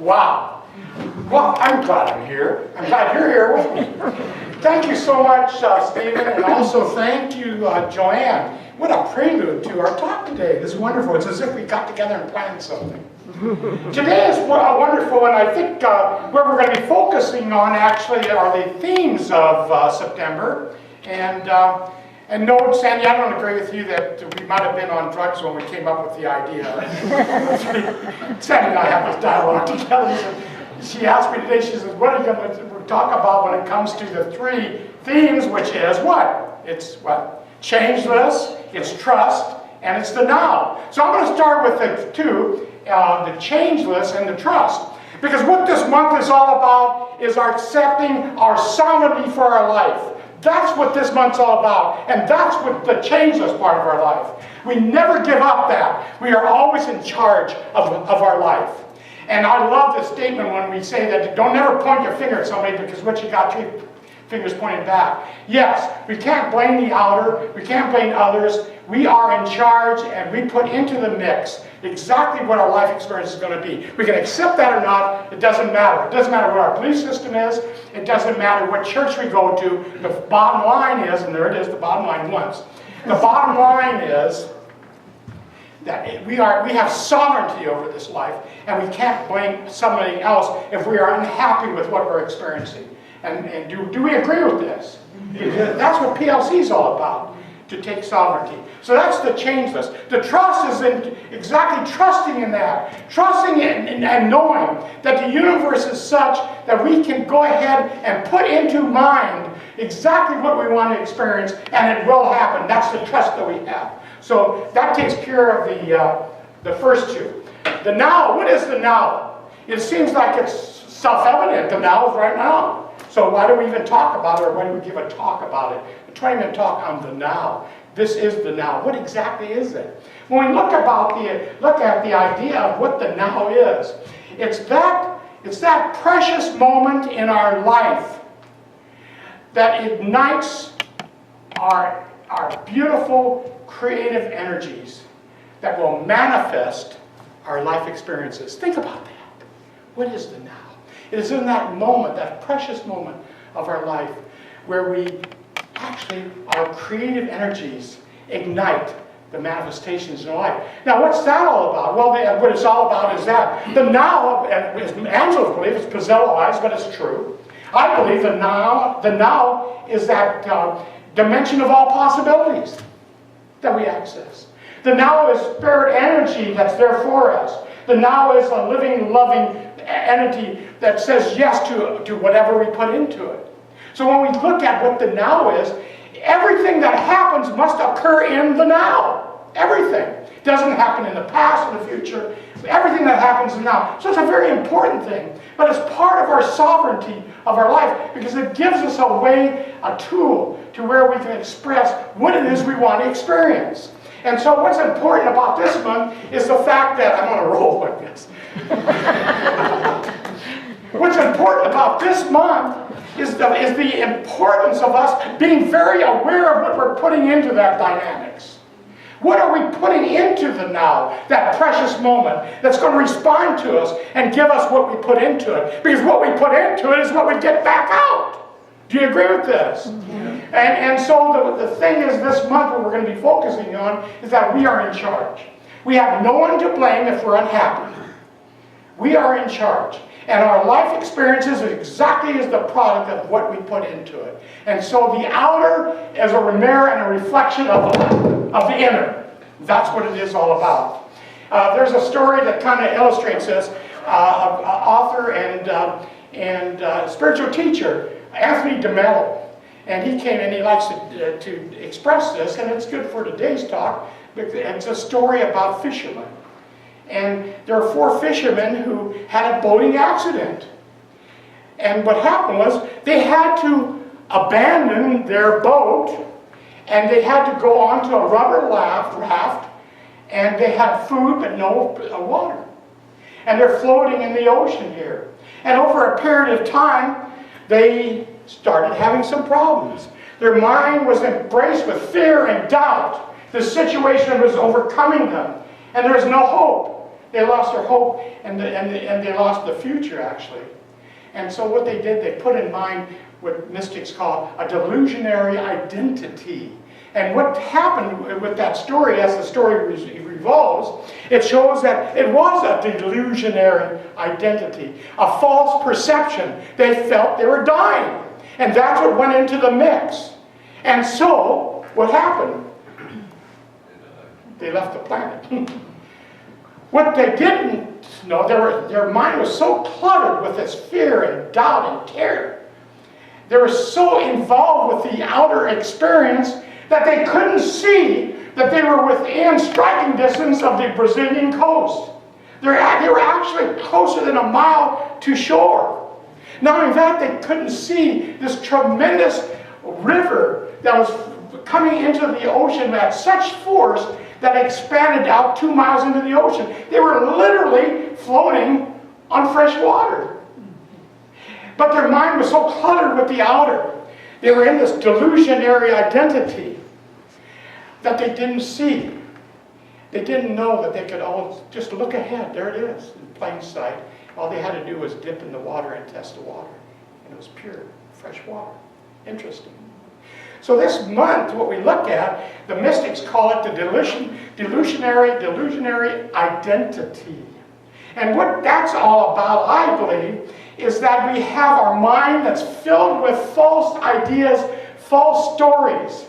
Wow. Well, I'm glad I'm here. I'm glad you're here with me. Thank you so much, Stephen, and also thank you, Joanne. What a prelude to our talk today. This is wonderful. It's as if we got together and planned something. Today is wonderful, and I think where we're going to be focusing on actually are the themes of September. And note, Sandy, I don't agree with you that we might have been on drugs when we came up with the idea. Sandy and I have this dialogue together. She asked me today, she says, what are you going to talk about when it comes to the three themes, which is what? It's what? Changeless, it's trust, and it's the now. So I'm going to start with the two, the changeless and the trust. Because what this month is all about is our accepting our sovereignty for our life. That's what this month's all about, and that's what the changeless part of our life. We never give up that. We are always in charge of our life. And I love this statement when we say that don't ever point your finger at somebody because what you got three fingers pointed back. Yes, we can't blame the outer, we can't blame others. We are in charge, and we put into the mix exactly what our life experience is going to be. We can accept that or not, it doesn't matter. It doesn't matter what our belief system is, it doesn't matter what church we go to. The bottom line is, and there it is, the bottom line once. The bottom line is that we have sovereignty over this life, and we can't blame somebody else if we are unhappy with what we're experiencing. And do we agree with this? That's what PLC is all about, to take sovereignty. So that's the changeless. The trust is in exactly trusting in that. Trusting in and knowing that the universe is such that we can go ahead and put into mind exactly what we want to experience, and it will happen. That's the trust that we have. So that takes care of the first two. The now, what is the now? It seems like it's self-evident. The now is right now. So why do we even talk about it, or why do we give a talk about it? A 20-minute talk on the now. This is the now. What exactly is it? When we look at the idea of what the now is, it's that precious moment in our life that ignites our beautiful creative energies that will manifest our life experiences. Think about that. What is the now? It is in that moment, that precious moment of our life, where we actually, our creative energies ignite the manifestations in our life. Now, what's that all about? Well, what it's all about is that the now, as Angelo believes, it's Pizelo-ized, but it's true. I believe the now is that dimension of all possibilities that we access. The now is spirit energy that's there for us. The now is a living, loving entity that says yes to whatever we put into it. So when we look at what the now is, everything that happens must occur in the now. Everything. It doesn't happen in the past or the future. Everything that happens in now. So it's a very important thing. But it's part of our sovereignty of our life, because it gives us a way, a tool, to where we can express what it is we want to experience. And so what's important about this month is the fact that, I'm on a roll like this. What's important about this month is the importance of us being very aware of what we're putting into that dynamics. What are we putting into the now, that precious moment that's going to respond to us and give us what we put into it? Because what we put into it is what we get back out. Do you agree with this? Mm-hmm. And so the thing is, this month what we're going to be focusing on is that we are in charge. We have no one to blame if we're unhappy. We are in charge. And our life experiences exactly as the product of what we put into it. And so the outer is a mirror and a reflection of the inner. That's what it is all about. There's a story that kind of illustrates this. Author and spiritual teacher, Anthony DeMello. And he came and he likes to express this, and it's good for today's talk. It's a story about fishermen. And there are 4 fishermen who had a boating accident. And what happened was they had to abandon their boat, and they had to go onto a rubber raft, and they had food but no water. And they're floating in the ocean here. And over a period of time, they started having some problems. Their mind was embraced with fear and doubt. The situation was overcoming them, and there was no hope. They lost their hope, and they lost the future, actually. And so what they did, they put in mind what mystics call a delusionary identity. And what happened with that story, as the story revolves, it shows that it was a delusionary identity, a false perception. They felt they were dying. And that's what went into the mix. And so, what happened? They left the planet. What they didn't know, their mind was so cluttered with this fear and doubt and terror. They were so involved with the outer experience that they couldn't see that they were within striking distance of the Brazilian coast. They were actually closer than a mile to shore. Not only that, they couldn't see this tremendous river that was coming into the ocean at such force that expanded out 2 miles into the ocean. They were literally floating on fresh water. But their mind was so cluttered with the outer. They were in this delusionary identity that they didn't see. They didn't know that they could all just look ahead. There it is, in plain sight. All they had to do was dip in the water and test the water. And it was pure, fresh water. Interesting. So this month, what we look at, the mystics call it the delusionary identity. And what that's all about, I believe, is that we have our mind that's filled with false ideas, false stories.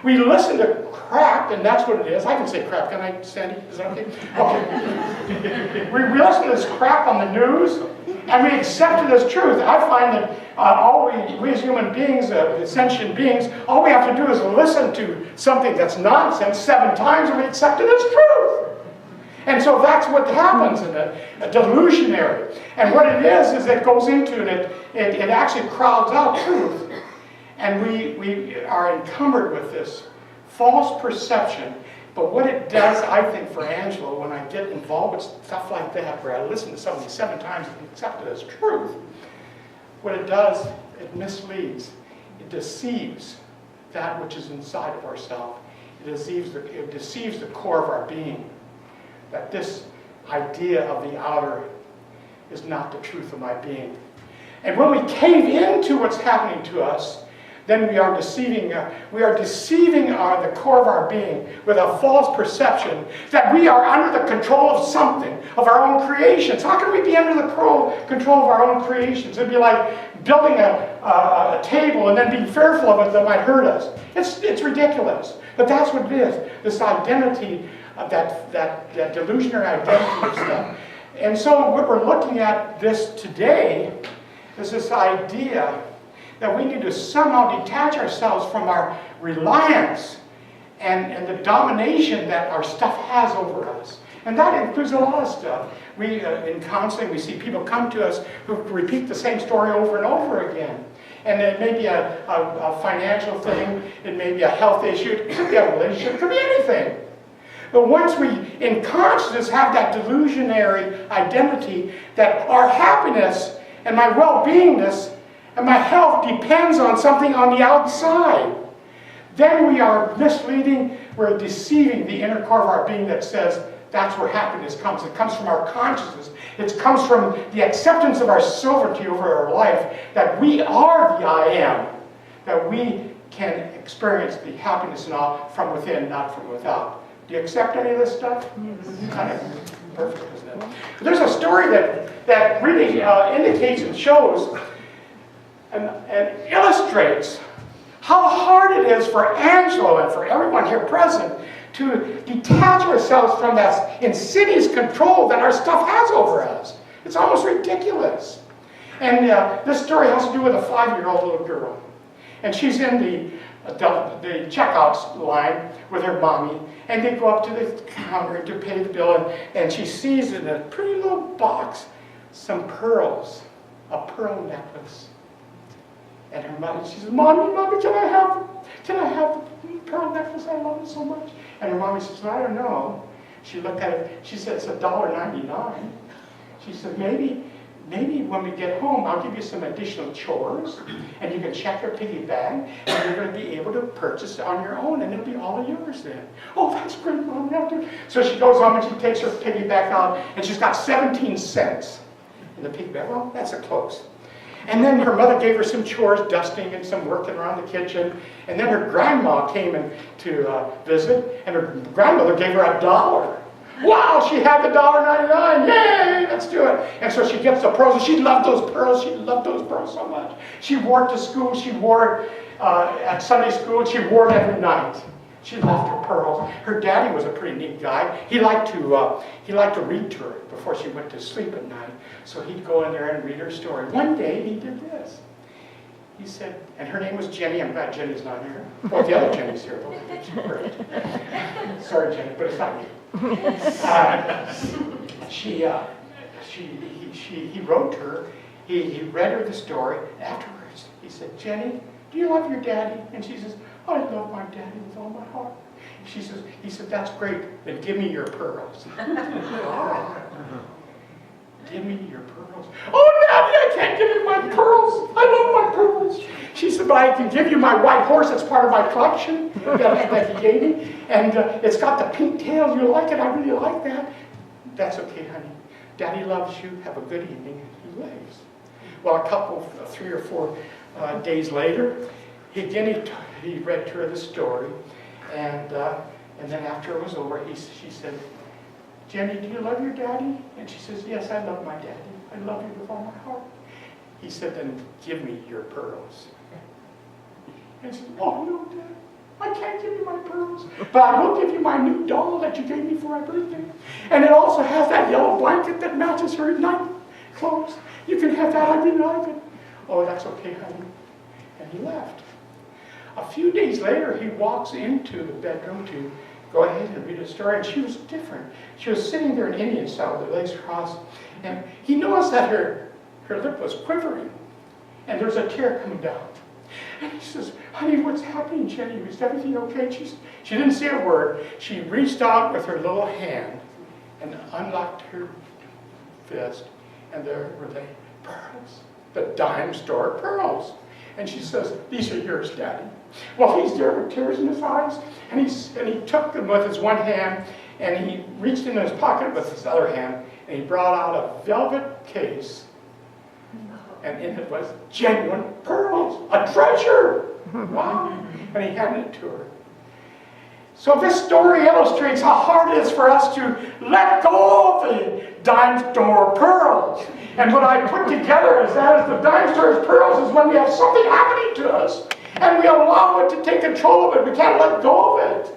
We listen to crap, and that's what it is. I can say crap, can I, Sandy? Is that okay? Okay. we listen to this crap on the news, and we accept it as truth. I find that we as human beings, sentient beings, all we have to do is listen to something that's nonsense 7 times, and we accept it as truth. And so that's what happens in a delusionary. And what it is it goes into, and it actually crowds out truth. And we are encumbered with this false perception. But what it does, I think, for Angelo, when I get involved with stuff like that, where I listen to something 7 times and accept it as truth, what it does, it misleads. It deceives that which is inside of ourselves. It deceives the core of our being. That this idea of the outer is not the truth of my being. And when we cave into what's happening to us, then we are deceiving the core of our being with a false perception that we are under the control of something, of our own creations. How can we be under the control of our own creations? It'd be like building a table and then being fearful of it that might hurt us. It's ridiculous. But that's what it is. This identity, that delusionary identity of stuff. And so what we're looking at this today is this idea that we need to somehow detach ourselves from our reliance and the domination that our stuff has over us. And that includes a lot of stuff. We, in counseling, we see people come to us who repeat the same story over and over again. And it may be a financial thing, it may be a health issue, it could be a relationship, it could be anything. But once we, in consciousness, have that delusionary identity that our happiness and my well-beingness and my health depends on something on the outside, then we are misleading, we're deceiving the inner core of our being that says that's where happiness comes. It comes from our consciousness. It comes from the acceptance of our sovereignty over our life, that we are the I am, that we can experience the happiness and all from within, not from without. Do you accept any of this stuff? Kind of perfect, isn't it? But there's a story that really indicates and shows and illustrates how hard it is for Angelo and for everyone here present to detach ourselves from that insidious control that our stuff has over us. It's almost ridiculous. And this story has to do with a 5-year-old little girl. And she's in the checkout line with her mommy, and they go up to the counter to pay the bill, and she sees in a pretty little box some pearls, a pearl necklace. And her mother, she says, Mommy, can I have the pearl necklace? I love it so much. And her mommy says, I don't know. She looked at it, she said, it's $1.99. She said, maybe maybe when we get home, I'll give you some additional chores, and you can check your piggy bank, and you're going to be able to purchase it on your own, and it'll be all of yours then. Oh, that's great, Mom. So she goes home and she takes her piggy bank out, and she's got 17 cents in the piggy bank. Well, that's a close. And then her mother gave her some chores, dusting and some working around the kitchen. And then her grandma came in to visit, and her grandmother gave her $1. Wow, she had the $1.99. Yay, let's do it. And so she gets the pearls, and she loved those pearls. She loved those pearls so much. She wore it to school. She wore it at Sunday school. She wore it every night. She loved her pearls. Her daddy was a pretty neat guy. He liked to read to her before she went to sleep at night. So he'd go in there and read her story. One day he did this. He said, and her name was Jenny. I'm glad Jenny's not here. Well, the other Jenny's here. She's great. Sorry, Jenny, but it's not you. He wrote to her. He read her the story. Afterwards, he said, Jenny, do you love your daddy? And she says, I love my daddy with all my heart. He said, that's great. Then give me your pearls. Give me your pearls. Oh, Daddy, I can't give you my pearls. I love my pearls. She said, but I can give you my white horse. It's part of my collection that he gave me. And it's got the pink tail. You like it? I really like that. That's okay, honey. Daddy loves you. Have a good evening. And he leaves. Well, 3 or 4 days later, he read to her the story. And then after it was over, she said, Jenny, do you love your daddy? And she says, yes, I love my daddy. I love you with all my heart. He said, then give me your pearls. And she said, oh, no, Dad. I can't give you my pearls. But I will give you my new doll that you gave me for my birthday. And it also has that yellow blanket that matches her night clothes. You can have that. I really like it. Oh, that's okay, honey. And he left. A few days later, he walks into the bedroom to go ahead and read a story, and she was different. She was sitting there in Indian style with her legs crossed, and he noticed that her lip was quivering, and there was a tear coming down. And he says, honey, what's happening, Jenny? Is everything okay? She didn't say a word. She reached out with her little hand and unlocked her fist, and there were the pearls, the dime store pearls. And she says, these are yours, Daddy. Well, he's there with tears in his eyes, and he took them with his one hand, and he reached into his pocket with his other hand, and he brought out a velvet case, and in it was genuine pearls, a treasure. Wow. And he handed it to her. So this story illustrates how hard it is for us to let go of the dime store pearls. And what I put together is that the dime store pearls is when we have something happening to us, and we allow it to take control of it. We can't let go of it.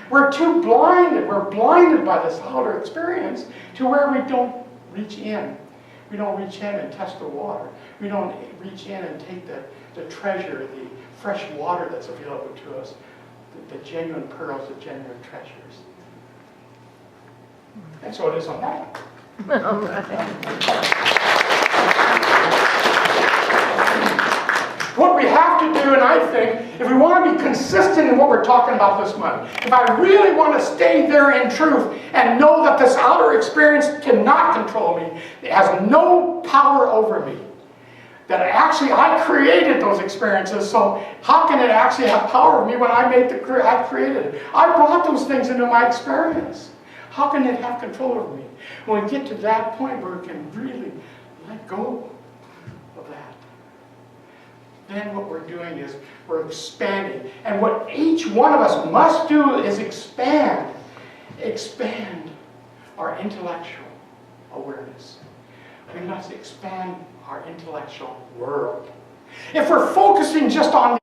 We're too blinded. We're blinded by this outer experience to where we don't reach in. We don't reach in and test the water. We don't reach in and take the treasure, the fresh water that's available to us, the genuine pearls, the genuine treasures. And so it is on that. What we have to do, and I think, if we want to be consistent in what we're talking about this month, if I really want to stay there in truth and know that this outer experience cannot control me, it has no power over me, that actually I created those experiences, so how can it actually have power over me when I created it? I brought those things into my experience. How can it have control over me? When we get to that point where we can really let go of that, then what we're doing is we're expanding. And what each one of us must do is expand our intellectual awareness. We must expand our intellectual world. If we're focusing just on